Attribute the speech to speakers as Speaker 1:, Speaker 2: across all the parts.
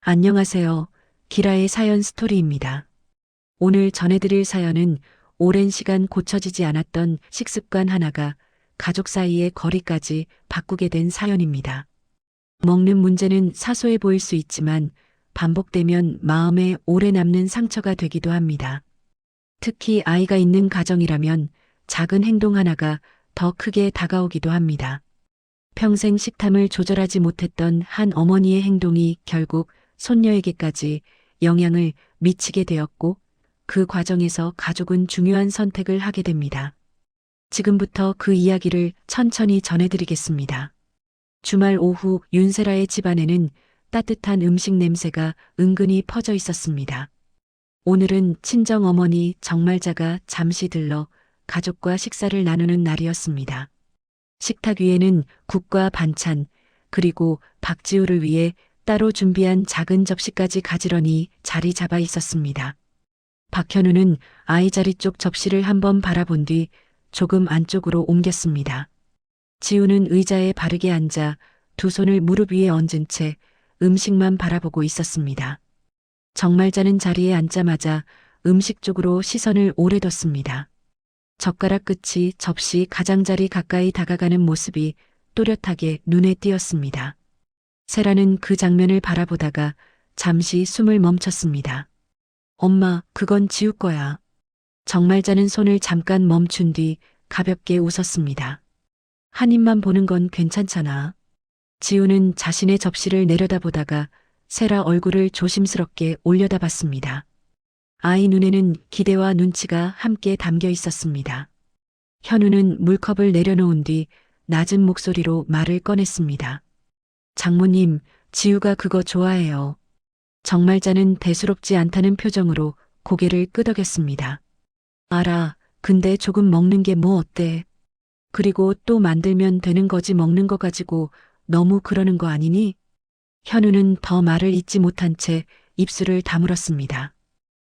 Speaker 1: 안녕하세요. 기라의 사연 스토리입니다. 오늘 전해드릴 사연은 오랜 시간 고쳐지지 않았던 식습관 하나가 가족 사이의 거리까지 바꾸게 된 사연입니다. 먹는 문제는 사소해 보일 수 있지만 반복되면 마음에 오래 남는 상처가 되기도 합니다. 특히 아이가 있는 가정이라면 작은 행동 하나가 더 크게 다가오기도 합니다. 평생 식탐을 조절하지 못했던 한 어머니의 행동이 결국 손녀에게까지 영향을 미치게 되었고 그 과정에서 가족은 중요한 선택을 하게 됩니다. 지금부터 그 이야기를 천천히 전해드리겠습니다. 주말 오후 윤세라의 집안에는 따뜻한 음식 냄새가 은근히 퍼져 있었습니다. 오늘은 친정 어머니 정말자가 잠시 들러 가족과 식사를 나누는 날이었습니다. 식탁 위에는 국과 반찬, 그리고 박지우를 위해 따로 준비한 작은 접시까지 가지런히 자리 잡아 있었습니다. 박현우는 아이 자리 쪽 접시를 한번 바라본 뒤 조금 안쪽으로 옮겼습니다. 지우는 의자에 바르게 앉아 두 손을 무릎 위에 얹은 채 음식만 바라보고 있었습니다. 정말자는 자리에 앉자마자 음식 쪽으로 시선을 오래 뒀습니다. 젓가락 끝이 접시 가장자리 가까이 다가가는 모습이 또렷하게 눈에 띄었습니다. 세라는 그 장면을 바라보다가 잠시 숨을 멈췄습니다. 엄마, 그건 지우 거야. 정말자는 손을 잠깐 멈춘 뒤 가볍게 웃었습니다. 한 입만 보는 건 괜찮잖아. 지우는 자신의 접시를 내려다보다가 세라 얼굴을 조심스럽게 올려다봤습니다. 아이 눈에는 기대와 눈치가 함께 담겨 있었습니다. 현우는 물컵을 내려놓은 뒤 낮은 목소리로 말을 꺼냈습니다. 장모님, 지우가 그거 좋아해요. 정말자는 대수롭지 않다는 표정으로 고개를 끄덕였습니다. 알아, 근데 조금 먹는 게 뭐 어때? 그리고 또 만들면 되는 거지 먹는 거 가지고 너무 그러는 거 아니니? 현우는 더 말을 잇지 못한 채 입술을 다물었습니다.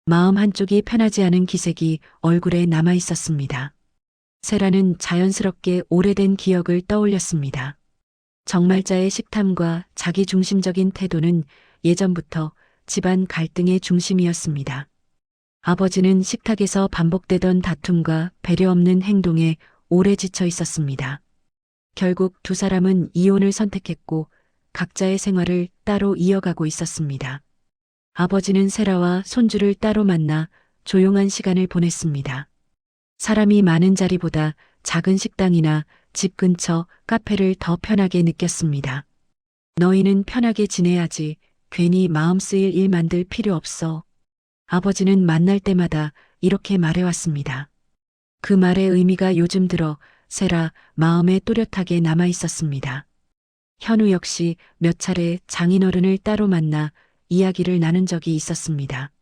Speaker 1: 마음 한쪽이 편하지 않은 기색이 얼굴에 남아 있었습니다. 세라는 자연스럽게 오래된 기억을 떠올렸습니다. 정말자의 식탐과 자기중심적인 태도는 예전부터 집안 갈등의 중심이었습니다. 아버지는 식탁에서 반복되던 다툼과 배려 없는 행동에 오래 지쳐 있었습니다. 결국 두 사람은 이혼을 선택했고 각자의 생활을 따로 이어가고 있었습니다. 아버지는 세라와 손주를 따로 만나 조용한 시간을 보냈습니다. 사람이 많은 자리보다 작은 식당이나 집 근처 카페를 더 편하게 느꼈습니다. 너희는 편하게 지내야지 괜히 마음 쓰일 일 만들 필요 없어. 아버지는 만날 때마다 이렇게 말해왔습니다. 그 말의 의미가 요즘 들어 세라 마음에 또렷하게 남아 있었습니다. 현우 역시 몇 차례 장인어른을 따로 만나 이야기를 나눈 적이 있었습니다.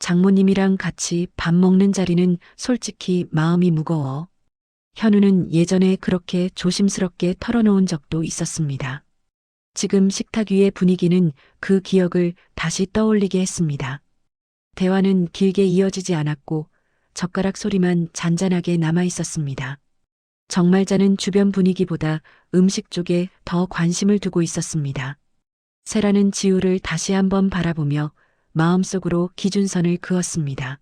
Speaker 1: 장모님이랑 같이 밥 먹는 자리는 솔직히 마음이 무거워. 현우는 예전에 그렇게 조심스럽게 털어놓은 적도 있었습니다. 지금 식탁 위의 분위기는 그 기억을 다시 떠올리게 했습니다. 대화는 길게 이어지지 않았고 젓가락 소리만 잔잔하게 남아 있었습니다. 정말자는 주변 분위기보다 음식 쪽에 더 관심을 두고 있었습니다. 세라는 지우를 다시 한번 바라보며 마음속으로 기준선을 그었습니다.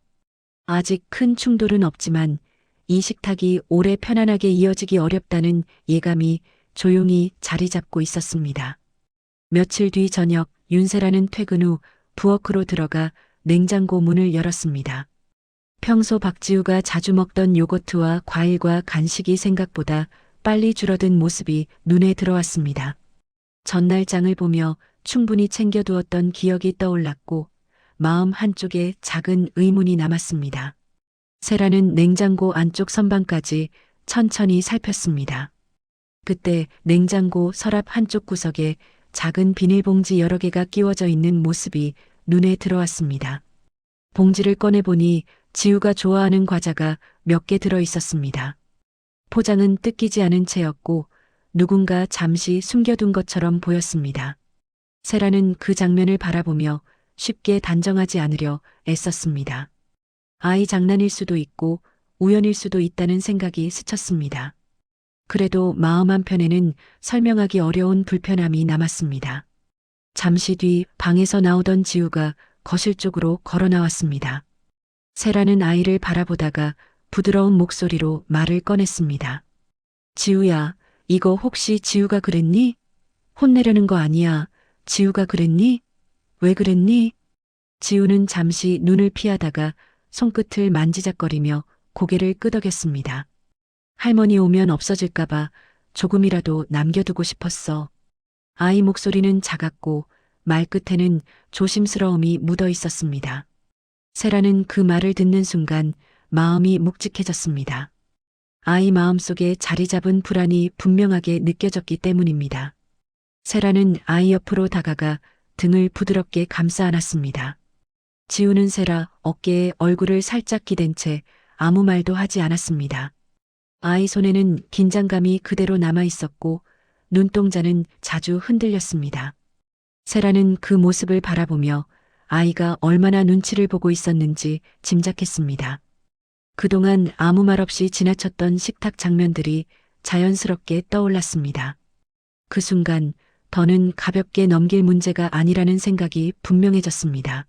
Speaker 1: 아직 큰 충돌은 없지만 이 식탁이 오래 편안하게 이어지기 어렵다는 예감이 조용히 자리 잡고 있었습니다. 며칠 뒤 저녁 윤세라는 퇴근 후 부엌으로 들어가 냉장고 문을 열었습니다. 평소 박지우가 자주 먹던 요거트와 과일과 간식이 생각보다 빨리 줄어든 모습이 눈에 들어왔습니다. 전날 장을 보며 충분히 챙겨두었던 기억이 떠올랐고 마음 한쪽에 작은 의문이 남았습니다. 세라는 냉장고 안쪽 선반까지 천천히 살폈습니다. 그때 냉장고 서랍 한쪽 구석에 작은 비닐봉지 여러 개가 끼워져 있는 모습이 눈에 들어왔습니다. 봉지를 꺼내보니 지우가 좋아하는 과자가 몇 개 들어 있었습니다. 포장은 뜯기지 않은 채였고 누군가 잠시 숨겨둔 것처럼 보였습니다. 세라는 그 장면을 바라보며 쉽게 단정하지 않으려 애썼습니다. 아이 장난일 수도 있고 우연일 수도 있다는 생각이 스쳤습니다. 그래도 마음 한편에는 설명하기 어려운 불편함이 남았습니다. 잠시 뒤 방에서 나오던 지우가 거실 쪽으로 걸어 나왔습니다. 세라는 아이를 바라보다가 부드러운 목소리로 말을 꺼냈습니다. 지우야, 이거 혹시 지우가 그랬니? 혼내려는 거 아니야. 지우가 그랬니? 왜 그랬니? 지우는 잠시 눈을 피하다가 손끝을 만지작거리며 고개를 끄덕였습니다. 할머니 오면 없어질까봐 조금이라도 남겨두고 싶었어. 아이 목소리는 작았고 말끝에는 조심스러움이 묻어 있었습니다. 세라는 그 말을 듣는 순간 마음이 묵직해졌습니다. 아이 마음속에 자리 잡은 불안이 분명하게 느껴졌기 때문입니다. 세라는 아이 옆으로 다가가 등을 부드럽게 감싸 안았습니다. 지우는 세라 어깨에 얼굴을 살짝 기댄 채 아무 말도 하지 않았습니다. 아이 손에는 긴장감이 그대로 남아 있었고 눈동자는 자주 흔들렸습니다. 세라는 그 모습을 바라보며 아이가 얼마나 눈치를 보고 있었는지 짐작했습니다. 그동안 아무 말 없이 지나쳤던 식탁 장면들이 자연스럽게 떠올랐습니다. 그 순간 더는 가볍게 넘길 문제가 아니라는 생각이 분명해졌습니다.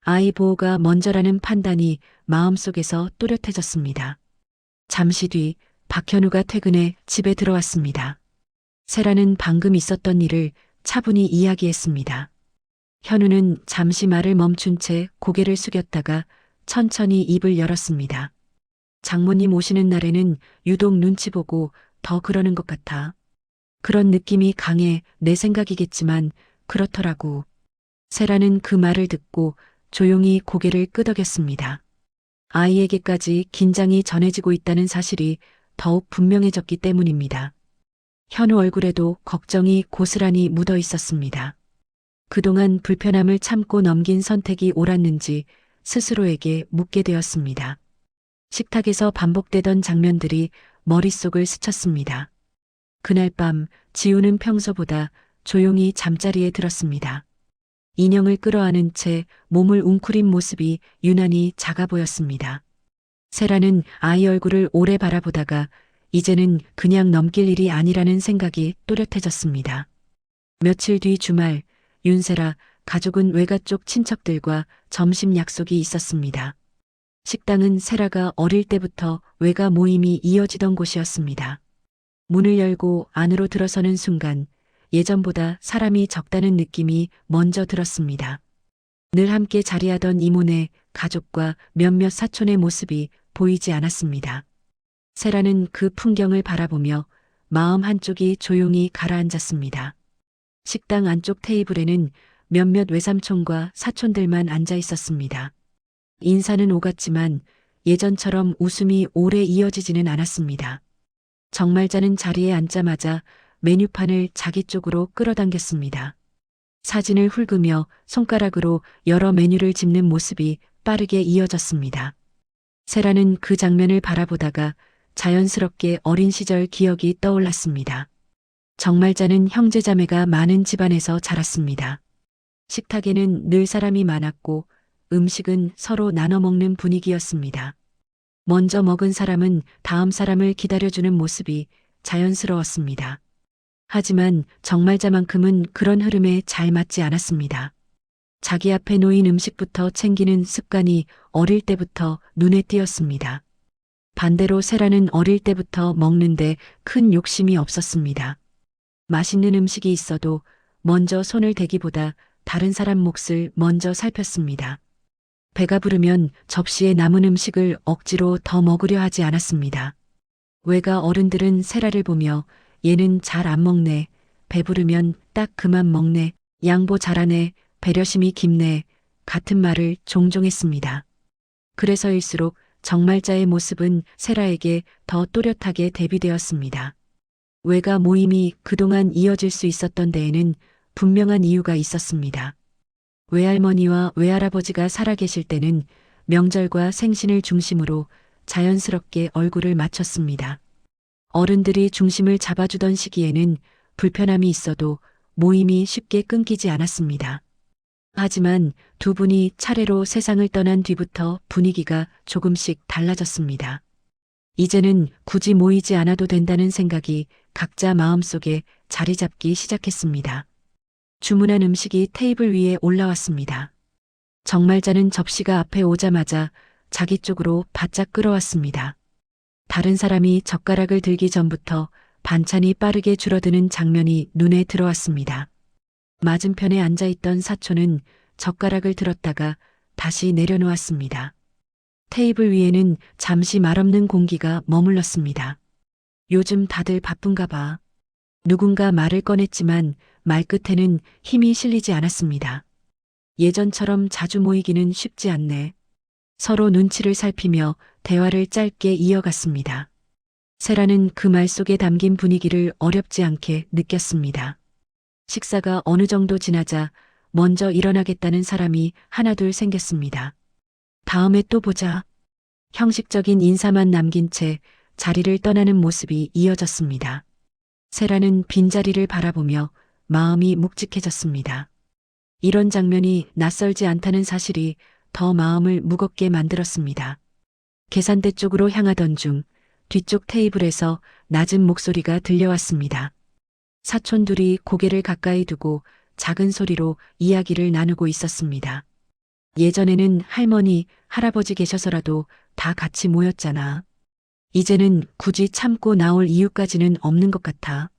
Speaker 1: 아이 보호가 먼저라는 판단이 마음속에서 또렷해졌습니다. 잠시 뒤 박현우가 퇴근해 집에 들어왔습니다. 세라는 방금 있었던 일을 차분히 이야기했습니다. 현우는 잠시 말을 멈춘 채 고개를 숙였다가 천천히 입을 열었습니다. 장모님 오시는 날에는 유독 눈치 보고 더 그러는 것 같아. 그런 느낌이 강해. 내 생각이겠지만 그렇더라고. 세라는 그 말을 듣고 조용히 고개를 끄덕였습니다. 아이에게까지 긴장이 전해지고 있다는 사실이 더욱 분명해졌기 때문입니다. 현우 얼굴에도 걱정이 고스란히 묻어 있었습니다. 그동안 불편함을 참고 넘긴 선택이 옳았는지 스스로에게 묻게 되었습니다. 식탁에서 반복되던 장면들이 머릿속을 스쳤습니다. 그날 밤 지우는 평소보다 조용히 잠자리에 들었습니다. 인형을 끌어안은 채 몸을 웅크린 모습이 유난히 작아 보였습니다. 세라는 아이 얼굴을 오래 바라보다가 이제는 그냥 넘길 일이 아니라는 생각이 또렷해졌습니다. 며칠 뒤 주말, 윤세라 가족은 외가 쪽 친척들과 점심 약속이 있었습니다. 식당은 세라가 어릴 때부터 외가 모임이 이어지던 곳이었습니다. 문을 열고 안으로 들어서는 순간 예전보다 사람이 적다는 느낌이 먼저 들었습니다. 늘 함께 자리하던 이모네 가족과 몇몇 사촌의 모습이 보이지 않았습니다. 세라는 그 풍경을 바라보며 마음 한쪽이 조용히 가라앉았습니다. 식당 안쪽 테이블에는 몇몇 외삼촌과 사촌들만 앉아 있었습니다. 인사는 오갔지만 예전처럼 웃음이 오래 이어지지는 않았습니다. 정말자는 자리에 앉자마자 메뉴판을 자기 쪽으로 끌어당겼습니다. 사진을 훑으며 손가락으로 여러 메뉴를 집는 모습이 빠르게 이어졌습니다. 세라는 그 장면을 바라보다가 자연스럽게 어린 시절 기억이 떠올랐습니다. 정말자는 형제자매가 많은 집안에서 자랐습니다. 식탁에는 늘 사람이 많았고 음식은 서로 나눠 먹는 분위기였습니다. 먼저 먹은 사람은 다음 사람을 기다려주는 모습이 자연스러웠습니다. 하지만 정말자만큼은 그런 흐름에 잘 맞지 않았습니다. 자기 앞에 놓인 음식부터 챙기는 습관이 어릴 때부터 눈에 띄었습니다. 반대로 세라는 어릴 때부터 먹는데 큰 욕심이 없었습니다. 맛있는 음식이 있어도 먼저 손을 대기보다 다른 사람 몫을 먼저 살폈습니다. 배가 부르면 접시에 남은 음식을 억지로 더 먹으려 하지 않았습니다. 외가 어른들은 세라를 보며 얘는 잘 안 먹네. 배부르면 딱 그만 먹네. 양보 잘하네. 배려심이 깊네. 같은 말을 종종 했습니다. 그래서일수록 정말자의 모습은 세라에게 더 또렷하게 대비되었습니다. 외가 모임이 그동안 이어질 수 있었던 데에는 분명한 이유가 있었습니다. 외할머니와 외할아버지가 살아계실 때는 명절과 생신을 중심으로 자연스럽게 얼굴을 맞췄습니다. 어른들이 중심을 잡아주던 시기에는 불편함이 있어도 모임이 쉽게 끊기지 않았습니다. 하지만 두 분이 차례로 세상을 떠난 뒤부터 분위기가 조금씩 달라졌습니다. 이제는 굳이 모이지 않아도 된다는 생각이 각자 마음속에 자리 잡기 시작했습니다. 주문한 음식이 테이블 위에 올라왔습니다. 정말자는 접시가 앞에 오자마자 자기 쪽으로 바짝 끌어왔습니다. 다른 사람이 젓가락을 들기 전부터 반찬이 빠르게 줄어드는 장면이 눈에 들어왔습니다. 맞은편에 앉아있던 사촌은 젓가락을 들었다가 다시 내려놓았습니다. 테이블 위에는 잠시 말없는 공기가 머물렀습니다. 요즘 다들 바쁜가 봐. 누군가 말을 꺼냈지만 말끝에는 힘이 실리지 않았습니다. 예전처럼 자주 모이기는 쉽지 않네. 서로 눈치를 살피며 대화를 짧게 이어갔습니다. 세라는 그 말 속에 담긴 분위기를 어렵지 않게 느꼈습니다. 식사가 어느 정도 지나자 먼저 일어나겠다는 사람이 하나둘 생겼습니다. 다음에 또 보자. 형식적인 인사만 남긴 채 자리를 떠나는 모습이 이어졌습니다. 세라는 빈자리를 바라보며 마음이 묵직해졌습니다. 이런 장면이 낯설지 않다는 사실이 더 마음을 무겁게 만들었습니다. 계산대 쪽으로 향하던 중 뒤쪽 테이블에서 낮은 목소리가 들려왔습니다. 사촌 둘이 고개를 가까이 두고 작은 소리로 이야기를 나누고 있었습니다. 예전에는 할머니, 할아버지 계셔서라도 다 같이 모였잖아. 이제는 굳이 참고 나올 이유까지는 없는 것 같아.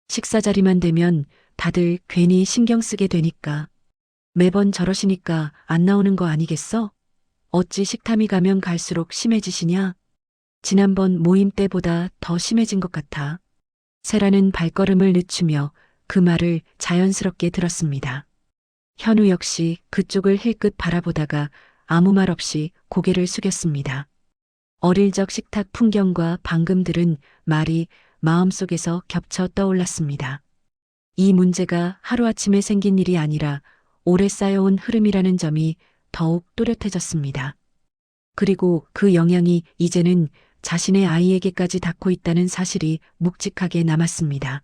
Speaker 1: 식사 자리만 되면 다들 괜히 신경 쓰게 되니까. 매번 저러시니까 안 나오는 거 아니겠어? 어찌 식탐이 가면 갈수록 심해지시냐? 지난번 모임 때보다 더 심해진 것 같아. 세라는 발걸음을 늦추며 그 말을 자연스럽게 들었습니다. 현우 역시 그쪽을 힐끗 바라보다가 아무 말 없이 고개를 숙였습니다. 어릴 적 식탁 풍경과 방금 들은 말이 마음속에서 겹쳐 떠올랐습니다. 이 문제가 하루아침에 생긴 일이 아니라 오래 쌓여온 흐름이라는 점이 더욱 또렷해졌습니다. 그리고 그 영향이 이제는 자신의 아이에게까지 닿고 있다는 사실이 묵직하게 남았습니다.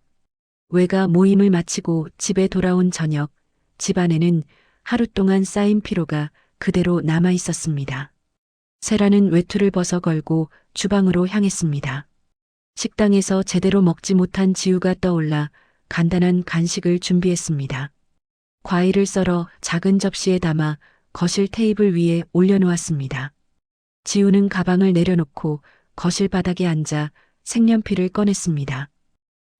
Speaker 1: 외가 모임을 마치고 집에 돌아온 저녁, 집안에는 하루 동안 쌓인 피로가 그대로 남아 있었습니다. 세라는 외투를 벗어 걸고 주방으로 향했습니다. 식당에서 제대로 먹지 못한 지우가 떠올라 간단한 간식을 준비했습니다. 과일을 썰어 작은 접시에 담아 거실 테이블 위에 올려놓았습니다. 지우는 가방을 내려놓고 거실 바닥에 앉아 색연필을 꺼냈습니다.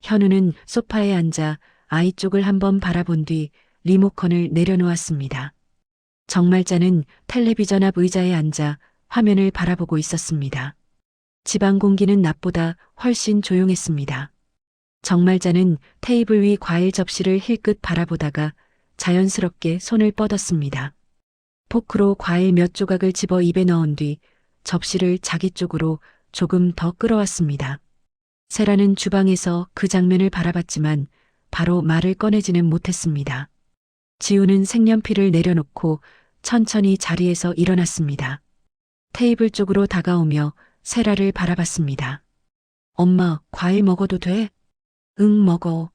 Speaker 1: 현우는 소파에 앉아 아이 쪽을 한번 바라본 뒤 리모컨을 내려놓았습니다. 정말자는 텔레비전 앞 의자에 앉아 화면을 바라보고 있었습니다. 집안 공기는 낮보다 훨씬 조용했습니다. 정말자는 테이블 위 과일 접시를 힐끗 바라보다가 자연스럽게 손을 뻗었습니다. 포크로 과일 몇 조각을 집어 입에 넣은 뒤 접시를 자기 쪽으로 조금 더 끌어왔습니다. 세라는 주방에서 그 장면을 바라봤지만 바로 말을 꺼내지는 못했습니다. 지우는 색연필을 내려놓고 천천히 자리에서 일어났습니다. 테이블 쪽으로 다가오며 세라를 바라봤습니다. 엄마, 과일 먹어도 돼? 응, 먹어.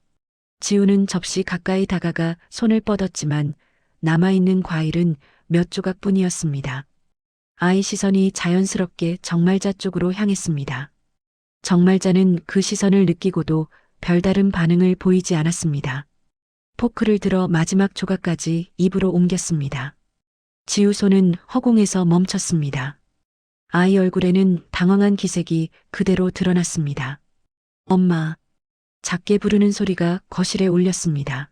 Speaker 1: 지우는 접시 가까이 다가가 손을 뻗었지만 남아있는 과일은 몇 조각뿐이었습니다. 아이 시선이 자연스럽게 정말자 쪽으로 향했습니다. 정말자는 그 시선을 느끼고도 별다른 반응을 보이지 않았습니다. 포크를 들어 마지막 조각까지 입으로 옮겼습니다. 지우 손은 허공에서 멈췄습니다. 아이 얼굴에는 당황한 기색이 그대로 드러났습니다. 엄마. 작게 부르는 소리가 거실에 울렸습니다.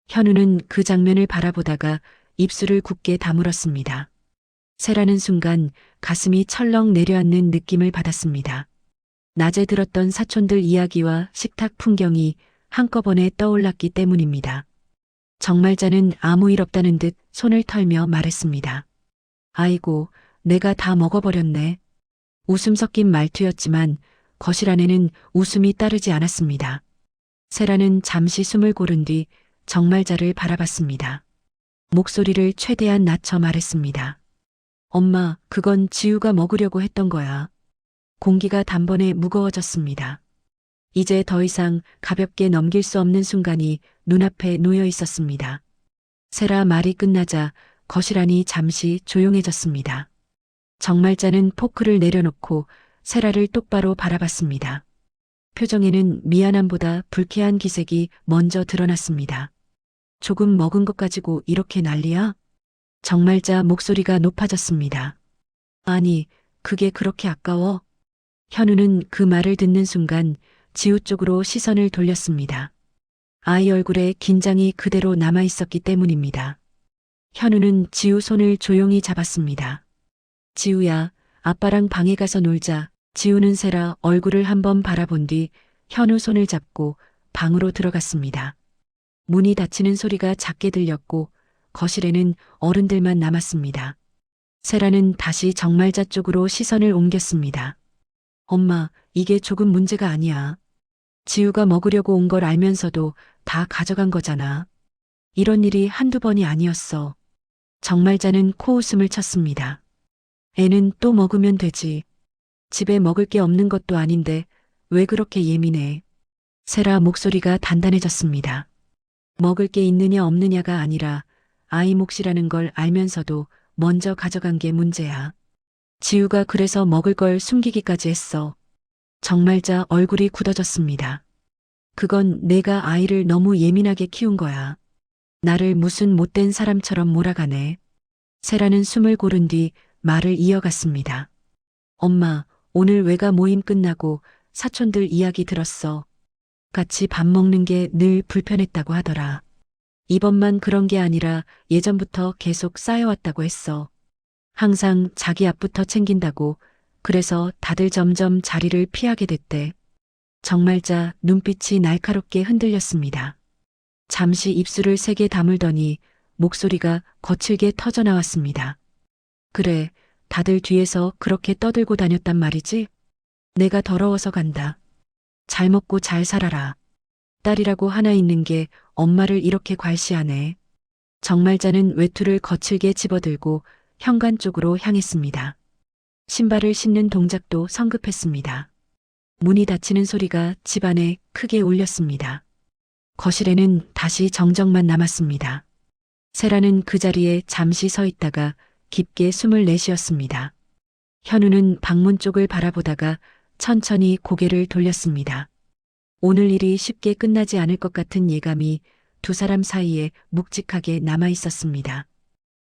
Speaker 1: 현우는 그 장면을 바라보다가 입술을 굳게 다물었습니다. 세라는 순간 가슴이 철렁 내려앉는 느낌을 받았습니다. 낮에 들었던 사촌들 이야기와 식탁 풍경이 한꺼번에 떠올랐기 때문입니다. 정말자는 아무 일 없다는 듯 손을 털며 말했습니다. 아이고, 내가 다 먹어버렸네. 웃음 섞인 말투였지만 거실 안에는 웃음이 따르지 않았습니다. 세라는 잠시 숨을 고른 뒤 정말자를 바라봤습니다. 목소리를 최대한 낮춰 말했습니다. 엄마, 그건 지우가 먹으려고 했던 거야. 공기가 단번에 무거워졌습니다. 이제 더 이상 가볍게 넘길 수 없는 순간이 눈앞에 놓여 있었습니다. 세라 말이 끝나자 거실 안이 잠시 조용해졌습니다. 정말자는 포크를 내려놓고 세라를 똑바로 바라봤습니다. 표정에는 미안함보다 불쾌한 기색이 먼저 드러났습니다. 조금 먹은 것 가지고 이렇게 난리야? 정말자 목소리가 높아졌습니다. 아니, 그게 그렇게 아까워? 현우는 그 말을 듣는 순간 지우 쪽으로 시선을 돌렸습니다. 아이 얼굴에 긴장이 그대로 남아 있었기 때문입니다. 현우는 지우 손을 조용히 잡았습니다. 지우야, 아빠랑 방에 가서 놀자. 지우는 세라 얼굴을 한번 바라본 뒤 현우 손을 잡고 방으로 들어갔습니다. 문이 닫히는 소리가 작게 들렸고 거실에는 어른들만 남았습니다. 세라는 다시 정말자 쪽으로 시선을 옮겼습니다. 엄마, 이게 조금 문제가 아니야. 지우가 먹으려고 온 걸 알면서도 다 가져간 거잖아. 이런 일이 한두 번이 아니었어. 정말자는 코웃음을 쳤습니다. 애는 또 먹으면 되지. 집에 먹을 게 없는 것도 아닌데 왜 그렇게 예민해? 세라 목소리가 단단해졌습니다. 먹을 게 있느냐 없느냐가 아니라 아이 몫이라는 걸 알면서도 먼저 가져간 게 문제야. 지우가 그래서 먹을 걸 숨기기까지 했어. 정말자 얼굴이 굳어졌습니다. 그건 내가 아이를 너무 예민하게 키운 거야. 나를 무슨 못된 사람처럼 몰아가네. 세라는 숨을 고른 뒤 말을 이어갔습니다. 엄마, 오늘 외가 모임 끝나고 사촌들 이야기 들었어. 같이 밥 먹는 게 늘 불편했다고 하더라. 이번만 그런 게 아니라 예전부터 계속 쌓여왔다고 했어. 항상 자기 앞부터 챙긴다고. 그래서 다들 점점 자리를 피하게 됐대. 정말자 눈빛이 날카롭게 흔들렸습니다. 잠시 입술을 세게 다물더니 목소리가 거칠게 터져나왔습니다. 그래, 다들 뒤에서 그렇게 떠들고 다녔단 말이지? 내가 더러워서 간다. 잘 먹고 잘 살아라. 딸이라고 하나 있는 게 엄마를 이렇게 괄시하네. 정말자는 외투를 거칠게 집어들고 현관 쪽으로 향했습니다. 신발을 신는 동작도 성급했습니다. 문이 닫히는 소리가 집안에 크게 울렸습니다. 거실에는 다시 정적만 남았습니다. 세라는 그 자리에 잠시 서 있다가 깊게 숨을 내쉬었습니다. 현우는 방문 쪽을 바라보다가 천천히 고개를 돌렸습니다. 오늘 일이 쉽게 끝나지 않을 것 같은 예감이 두 사람 사이에 묵직하게 남아 있었습니다.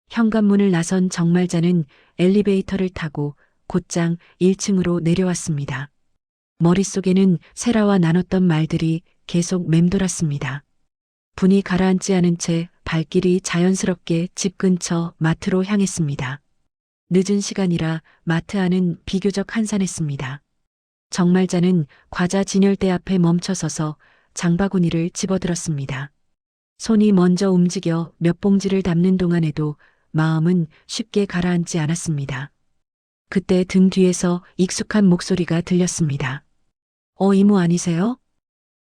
Speaker 1: 현관문을 나선 정말자는 엘리베이터를 타고 곧장 1층으로 내려왔습니다. 머릿속에는 세라와 나눴던 말들이 계속 맴돌았습니다. 분이 가라앉지 않은 채 발길이 자연스럽게 집 근처 마트로 향했습니다. 늦은 시간이라 마트 안은 비교적 한산했습니다. 정말자는 과자 진열대 앞에 멈춰서서 장바구니를 집어들었습니다. 손이 먼저 움직여 몇 봉지를 담는 동안에도 마음은 쉽게 가라앉지 않았습니다. 그때 등 뒤에서 익숙한 목소리가 들렸습니다. 이모 아니세요?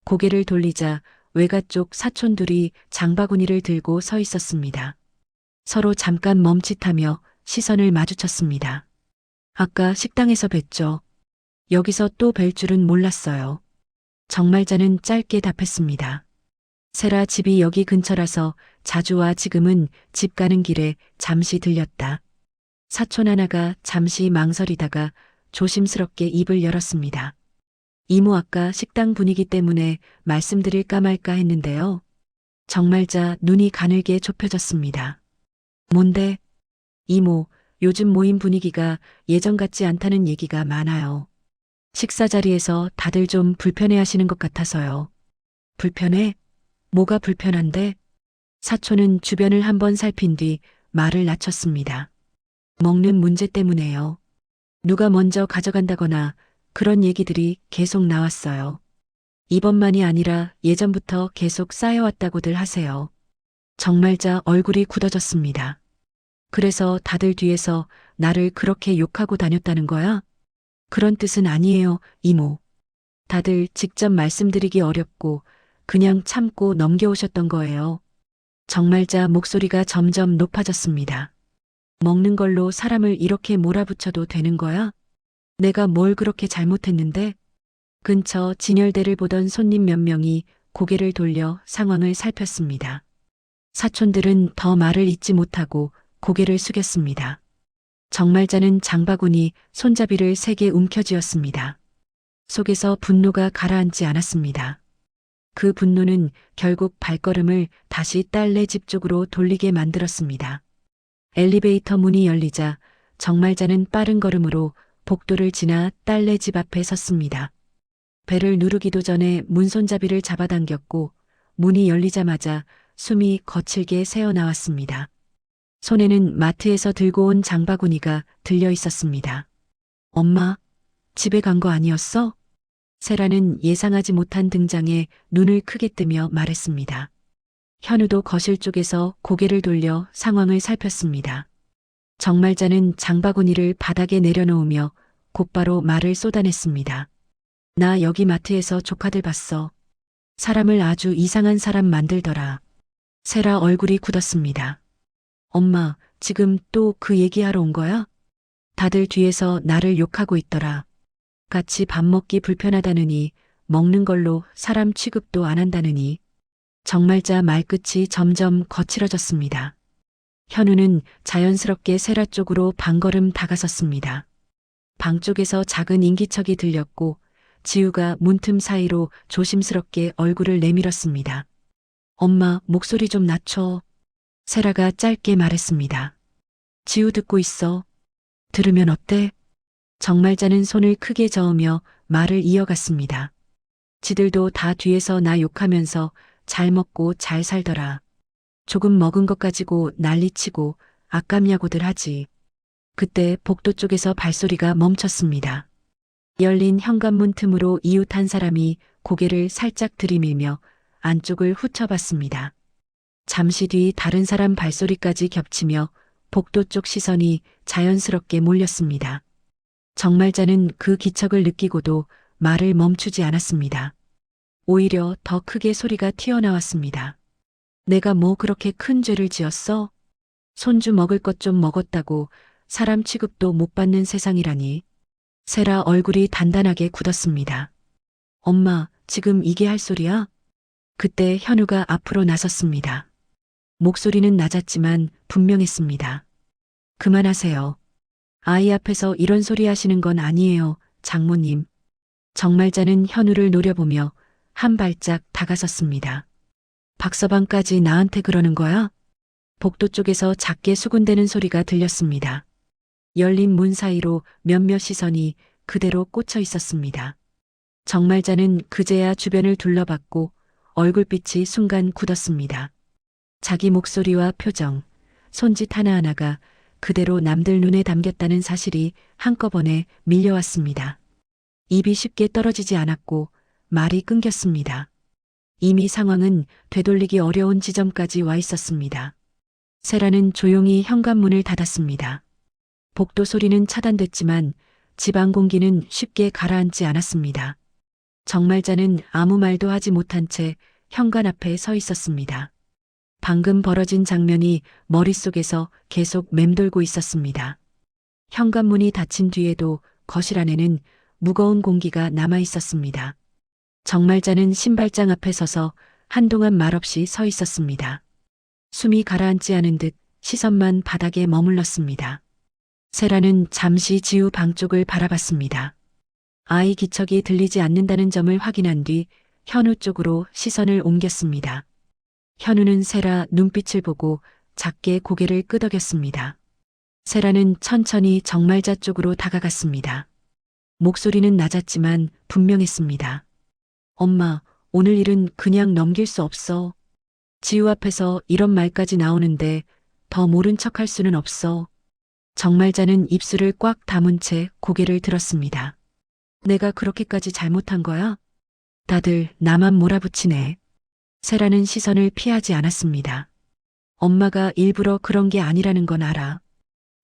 Speaker 1: 고개를 돌리자 외가 쪽 사촌들이 장바구니를 들고 서 있었습니다. 서로 잠깐 멈칫하며 시선을 마주쳤습니다. 아까 식당에서 뵀죠. 여기서 또 뵐 줄은 몰랐어요. 정말자는 짧게 답했습니다. 세라 집이 여기 근처라서 자주 와 지금은 집 가는 길에 잠시 들렸다. 사촌 하나가 잠시 망설이다가 조심스럽게 입을 열었습니다. 이모 아까 식당 분위기 때문에 말씀드릴까 말까 했는데요. 정말자 눈이 가늘게 좁혀졌습니다. 뭔데? 이모, 요즘 모임 분위기가 예전 같지 않다는 얘기가 많아요. 식사 자리에서 다들 좀 불편해 하시는 것 같아서요. 불편해? 뭐가 불편한데? 사촌은 주변을 한번 살핀 뒤 말을 낮췄습니다. 먹는 문제 때문에요. 누가 먼저 가져간다거나 그런 얘기들이 계속 나왔어요. 이번만이 아니라 예전부터 계속 쌓여왔다고들 하세요. 정말자 얼굴이 굳어졌습니다. 그래서 다들 뒤에서 나를 그렇게 욕하고 다녔다는 거야? 그런 뜻은 아니에요, 이모. 다들 직접 말씀드리기 어렵고 그냥 참고 넘겨오셨던 거예요. 정말자 목소리가 점점 높아졌습니다. 먹는 걸로 사람을 이렇게 몰아붙여도 되는 거야? 내가 뭘 그렇게 잘못했는데? 근처 진열대를 보던 손님 몇 명이 고개를 돌려 상황을 살폈습니다. 사촌들은 더 말을 잇지 못하고 고개를 숙였습니다. 정말자는 장바구니 손잡이를 세게 움켜쥐었습니다. 속에서 분노가 가라앉지 않았습니다. 그 분노는 결국 발걸음을 다시 딸네 집 쪽으로 돌리게 만들었습니다. 엘리베이터 문이 열리자 정말자는 빠른 걸음으로 복도를 지나 딸네 집 앞에 섰습니다. 배를 누르기도 전에 문손잡이를 잡아당겼고 문이 열리자마자 숨이 거칠게 새어나왔습니다. 손에는 마트에서 들고 온 장바구니가 들려 있었습니다. 엄마, 집에 간 거 아니었어? 세라는 예상하지 못한 등장에 눈을 크게 뜨며 말했습니다. 현우도 거실 쪽에서 고개를 돌려 상황을 살폈습니다. 정말자는 장바구니를 바닥에 내려놓으며 곧바로 말을 쏟아냈습니다. 나 여기 마트에서 조카들 봤어. 사람을 아주 이상한 사람 만들더라. 세라 얼굴이 굳었습니다. 엄마, 지금 또 그 얘기하러 온 거야? 다들 뒤에서 나를 욕하고 있더라. 같이 밥 먹기 불편하다느니, 먹는 걸로 사람 취급도 안 한다느니. 정말자 말끝이 점점 거칠어졌습니다. 현우는 자연스럽게 세라 쪽으로 반걸음 다가섰습니다. 방 쪽에서 작은 인기척이 들렸고 지우가 문틈 사이로 조심스럽게 얼굴을 내밀었습니다. 엄마, 목소리 좀 낮춰. 세라가 짧게 말했습니다. 지우 듣고 있어. 들으면 어때? 정말자는 손을 크게 저으며 말을 이어갔습니다. 지들도 다 뒤에서 나 욕하면서 잘 먹고 잘 살더라. 조금 먹은 것 가지고 난리치고 아깝냐고들 하지. 그때 복도 쪽에서 발소리가 멈췄습니다. 열린 현관문 틈으로 이웃 한 사람이 고개를 살짝 들이밀며 안쪽을 훑어봤습니다. 잠시 뒤 다른 사람 발소리까지 겹치며 복도 쪽 시선이 자연스럽게 몰렸습니다. 정말자는 그 기척을 느끼고도 말을 멈추지 않았습니다. 오히려 더 크게 소리가 튀어나왔습니다. 내가 뭐 그렇게 큰 죄를 지었어? 손주 먹을 것 좀 먹었다고 사람 취급도 못 받는 세상이라니. 세라 얼굴이 단단하게 굳었습니다. 엄마, 지금 이게 할 소리야? 그때 현우가 앞으로 나섰습니다. 목소리는 낮았지만 분명했습니다. 그만하세요. 아이 앞에서 이런 소리 하시는 건 아니에요, 장모님. 정말자는 현우를 노려보며 한 발짝 다가섰습니다. 박서방까지 나한테 그러는 거야? 복도 쪽에서 작게 수군대는 소리가 들렸습니다. 열린 문 사이로 몇몇 시선이 그대로 꽂혀 있었습니다. 정말자는 그제야 주변을 둘러봤고 얼굴빛이 순간 굳었습니다. 자기 목소리와 표정, 손짓 하나하나가 그대로 남들 눈에 담겼다는 사실이 한꺼번에 밀려왔습니다. 입이 쉽게 떨어지지 않았고 말이 끊겼습니다. 이미 상황은 되돌리기 어려운 지점까지 와 있었습니다. 세라는 조용히 현관문을 닫았습니다. 복도 소리는 차단됐지만 집안 공기는 쉽게 가라앉지 않았습니다. 정말자는 아무 말도 하지 못한 채 현관 앞에 서 있었습니다. 방금 벌어진 장면이 머릿속에서 계속 맴돌고 있었습니다. 현관문이 닫힌 뒤에도 거실 안에는 무거운 공기가 남아 있었습니다. 정말자는 신발장 앞에 서서 한동안 말없이 서 있었습니다. 숨이 가라앉지 않은 듯 시선만 바닥에 머물렀습니다. 세라는 잠시 지우 방 쪽을 바라봤습니다. 아이 기척이 들리지 않는다는 점을 확인한 뒤 현우 쪽으로 시선을 옮겼습니다. 현우는 세라 눈빛을 보고 작게 고개를 끄덕였습니다. 세라는 천천히 정말자 쪽으로 다가갔습니다. 목소리는 낮았지만 분명했습니다. 엄마, 오늘 일은 그냥 넘길 수 없어. 지우 앞에서 이런 말까지 나오는데 더 모른 척할 수는 없어. 정말자는 입술을 꽉 다문 채 고개를 들었습니다. 내가 그렇게까지 잘못한 거야? 다들 나만 몰아붙이네. 세라는 시선을 피하지 않았습니다. 엄마가 일부러 그런 게 아니라는 건 알아.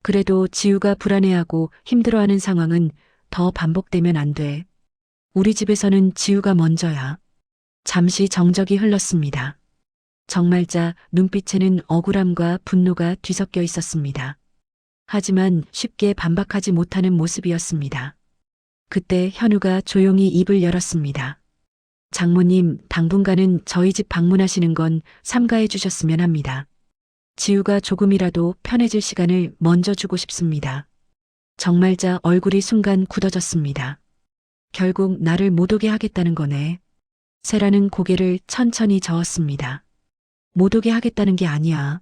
Speaker 1: 그래도 지우가 불안해하고 힘들어하는 상황은 더 반복되면 안 돼. 우리 집에서는 지우가 먼저야. 잠시 정적이 흘렀습니다. 정말자 눈빛에는 억울함과 분노가 뒤섞여 있었습니다. 하지만 쉽게 반박하지 못하는 모습이었습니다. 그때 현우가 조용히 입을 열었습니다. 장모님, 당분간은 저희 집 방문하시는 건 삼가해 주셨으면 합니다. 지우가 조금이라도 편해질 시간을 먼저 주고 싶습니다. 정말자 얼굴이 순간 굳어졌습니다. 결국 나를 못 오게 하겠다는 거네. 세라는 고개를 천천히 저었습니다. 못 오게 하겠다는 게 아니야.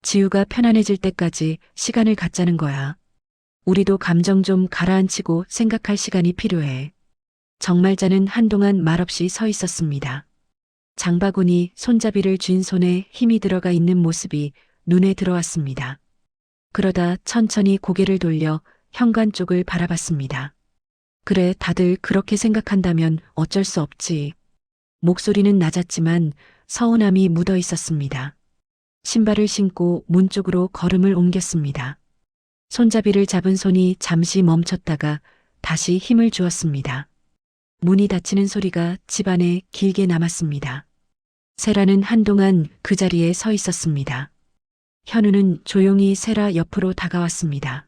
Speaker 1: 지우가 편안해질 때까지 시간을 갖자는 거야. 우리도 감정 좀 가라앉히고 생각할 시간이 필요해. 정말자는 한동안 말없이 서 있었습니다. 장바구니 손잡이를 쥔 손에 힘이 들어가 있는 모습이 눈에 들어왔습니다. 그러다 천천히 고개를 돌려 현관 쪽을 바라봤습니다. 그래, 다들 그렇게 생각한다면 어쩔 수 없지. 목소리는 낮았지만 서운함이 묻어 있었습니다. 신발을 신고 문 쪽으로 걸음을 옮겼습니다. 손잡이를 잡은 손이 잠시 멈췄다가 다시 힘을 주었습니다. 문이 닫히는 소리가 집안에 길게 남았습니다. 세라는 한동안 그 자리에 서 있었습니다. 현우는 조용히 세라 옆으로 다가왔습니다.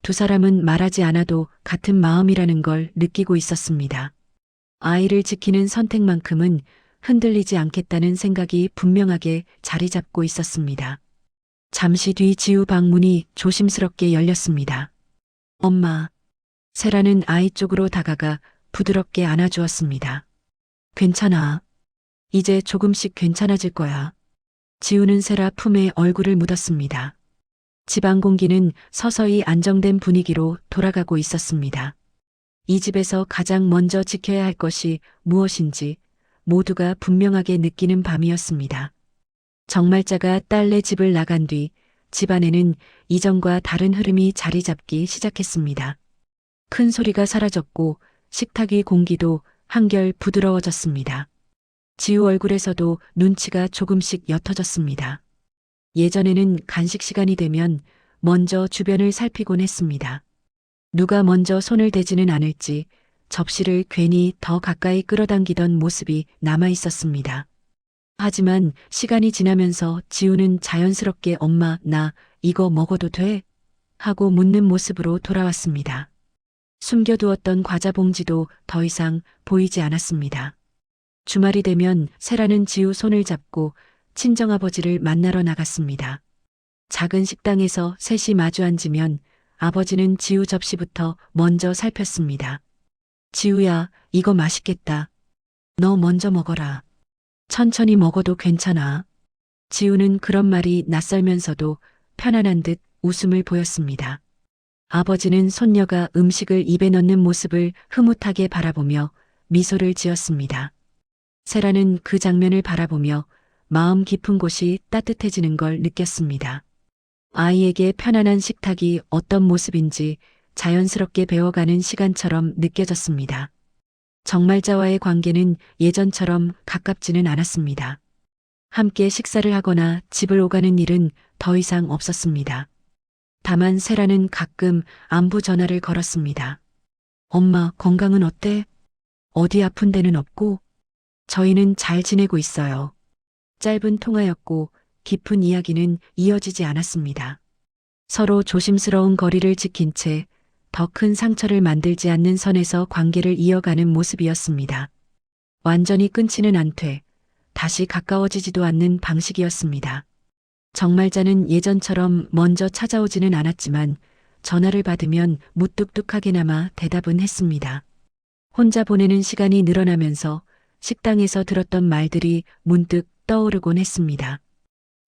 Speaker 1: 두 사람은 말하지 않아도 같은 마음이라는 걸 느끼고 있었습니다. 아이를 지키는 선택만큼은 흔들리지 않겠다는 생각이 분명하게 자리 잡고 있었습니다. 잠시 뒤 지우 방 문이 조심스럽게 열렸습니다. 엄마. 세라는 아이 쪽으로 다가가 부드럽게 안아주었습니다. 괜찮아. 이제 조금씩 괜찮아질 거야. 지우는 세라 품에 얼굴을 묻었습니다. 집안 공기는 서서히 안정된 분위기로 돌아가고 있었습니다. 이 집에서 가장 먼저 지켜야 할 것이 무엇인지 모두가 분명하게 느끼는 밤이었습니다. 정말자가 딸내 집을 나간 뒤 집안에는 이전과 다른 흐름이 자리 잡기 시작했습니다. 큰 소리가 사라졌고 식탁 위 공기도 한결 부드러워졌습니다. 지우 얼굴에서도 눈치가 조금씩 옅어졌습니다. 예전에는 간식 시간이 되면 먼저 주변을 살피곤 했습니다. 누가 먼저 손을 대지는 않을지 접시를 괜히 더 가까이 끌어당기던 모습이 남아 있었습니다. 하지만 시간이 지나면서 지우는 자연스럽게 엄마, 나 이거 먹어도 돼? 하고 묻는 모습으로 돌아왔습니다. 숨겨두었던 과자 봉지도 더 이상 보이지 않았습니다. 주말이 되면 세라는 지우 손을 잡고 친정아버지를 만나러 나갔습니다. 작은 식당에서 셋이 마주 앉으면 아버지는 지우 접시부터 먼저 살폈습니다. 지우야, 이거 맛있겠다. 너 먼저 먹어라. 천천히 먹어도 괜찮아. 지우는 그런 말이 낯설면서도 편안한 듯 웃음을 보였습니다. 아버지는 손녀가 음식을 입에 넣는 모습을 흐뭇하게 바라보며 미소를 지었습니다. 세라는 그 장면을 바라보며 마음 깊은 곳이 따뜻해지는 걸 느꼈습니다. 아이에게 편안한 식탁이 어떤 모습인지 자연스럽게 배워가는 시간처럼 느껴졌습니다. 정말자와의 관계는 예전처럼 가깝지는 않았습니다. 함께 식사를 하거나 집을 오가는 일은 더 이상 없었습니다. 다만 세라는 가끔 안부 전화를 걸었습니다. 엄마, 건강은 어때? 어디 아픈 데는 없고? 저희는 잘 지내고 있어요. 짧은 통화였고 깊은 이야기는 이어지지 않았습니다. 서로 조심스러운 거리를 지킨 채 더 큰 상처를 만들지 않는 선에서 관계를 이어가는 모습이었습니다. 완전히 끊지는 않되 다시 가까워지지도 않는 방식이었습니다. 정말자는 예전처럼 먼저 찾아오지는 않았지만 전화를 받으면 무뚝뚝하게나마 대답은 했습니다. 혼자 보내는 시간이 늘어나면서 식당에서 들었던 말들이 문득 떠오르곤 했습니다.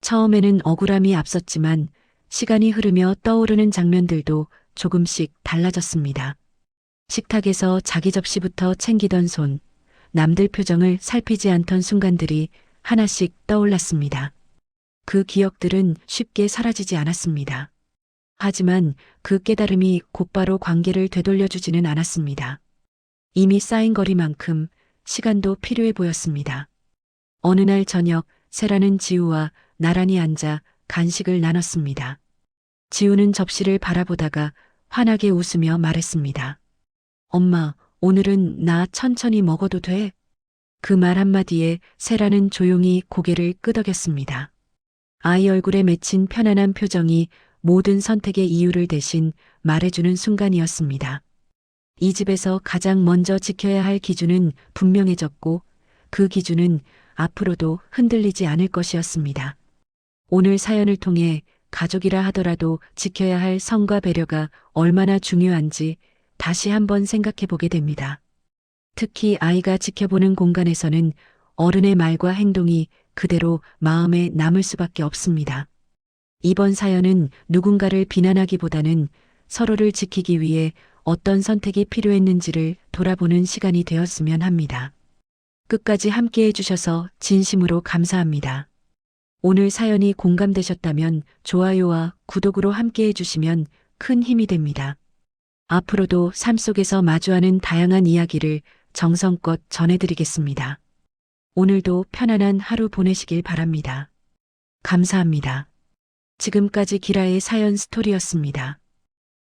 Speaker 1: 처음에는 억울함이 앞섰지만 시간이 흐르며 떠오르는 장면들도 조금씩 달라졌습니다. 식탁에서 자기 접시부터 챙기던 손, 남들 표정을 살피지 않던 순간들이 하나씩 떠올랐습니다. 그 기억들은 쉽게 사라지지 않았습니다. 하지만 그 깨달음이 곧바로 관계를 되돌려주지는 않았습니다. 이미 쌓인 거리만큼 시간도 필요해 보였습니다. 어느 날 저녁 세라는 지우와 나란히 앉아 간식을 나눴습니다. 지우는 접시를 바라보다가 환하게 웃으며 말했습니다. 엄마, 오늘은 나 천천히 먹어도 돼? 그 말 한마디에 세라는 조용히 고개를 끄덕였습니다. 아이 얼굴에 맺힌 편안한 표정이 모든 선택의 이유를 대신 말해주는 순간이었습니다. 이 집에서 가장 먼저 지켜야 할 기준은 분명해졌고 그 기준은 앞으로도 흔들리지 않을 것이었습니다. 오늘 사연을 통해 가족이라 하더라도 지켜야 할 성과 배려가 얼마나 중요한지 다시 한번 생각해 보게 됩니다. 특히 아이가 지켜보는 공간에서는 어른의 말과 행동이 그대로 마음에 남을 수밖에 없습니다. 이번 사연은 누군가를 비난하기보다는 서로를 지키기 위해 어떤 선택이 필요했는지를 돌아보는 시간이 되었으면 합니다. 끝까지 함께 해주셔서 진심으로 감사합니다. 오늘 사연이 공감되셨다면 좋아요와 구독으로 함께 해주시면 큰 힘이 됩니다. 앞으로도 삶 속에서 마주하는 다양한 이야기를 정성껏 전해드리겠습니다. 오늘도 편안한 하루 보내시길 바랍니다. 감사합니다. 지금까지 기라의 사연 스토리였습니다.